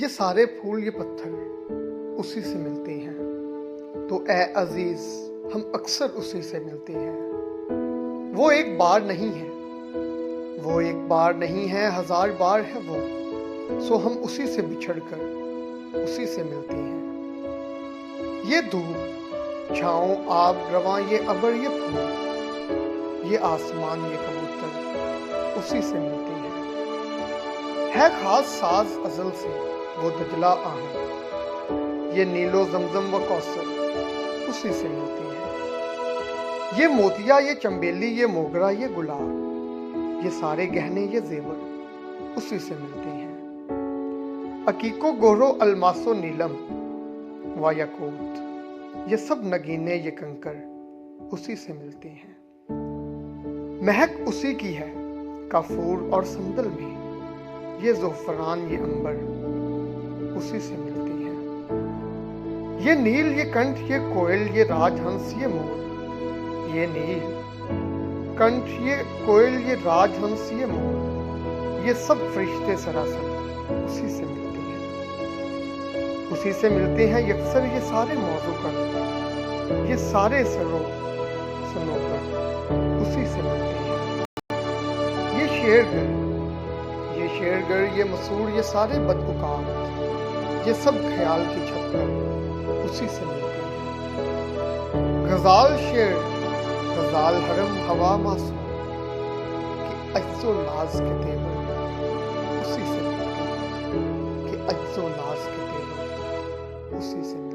یہ سارے پھول یہ پتھر اسی سے ملتے ہیں، تو اے عزیز ہم اکثر اسی سے ملتے ہیں۔ وہ ایک بار نہیں ہے، وہ ایک بار نہیں ہے، 1000 بار ہے وہ، سو ہم اسی سے بچھڑ کر اسی سے ملتے ہیں۔ یہ دھوپ، چھاؤں، آب، رواں، یہ ابر، یہ پھول، یہ آسمان، یہ کبوتر اسی سے ملتے ہیں۔ ہے خاص ساز ازل سے وہ دجلہ آہن، یہ نیل و زمزم و کوثر اسی سے ملتے ہیں۔ یہ موتیا، یہ چنبیلی، یہ موگرا، یہ گلاب، یہ سارے گہنے، یہ زیور اسی سے ملتے ہیں۔ عقیق و گوہر و الماس و نیلم و یاقوت، یہ سب نگینے، یہ کنکر اسی سے ملتے ہیں۔ مہک اسی کی ہے کافور اور سندل میں، یہ زعفران، یہ عنبر اسی سے ملتے ہیں۔ یہ نیل، یہ کنٹھ، یہ کوئل، یہ راج ہنس، یہ مور، یہ نیل، کنٹھ، یہ کوئل، یہ راج ہنس، یہ مور، یہ سب فرشتے سراسر اسی سے ملتے ہیں۔ اسی سے ملتے ہیں یکسر یہ سارے موضوع کر، یہ سارے سرو سنوکر اسی سے ملتے ہیں۔ یہ شیرگر، یہ شیرگر، یہ مسور، یہ سارے بدعقات، یہ سب خیال کی چھت پر اسی سے ملتے ہیں۔ غزال شیر، غزال حرم، ہوا معصوم، کہ عجز و ناز کے تیور اسی سے ملتے ہیں، کہ عجز و ناز کے تیور اسی سے ملتے ہیں۔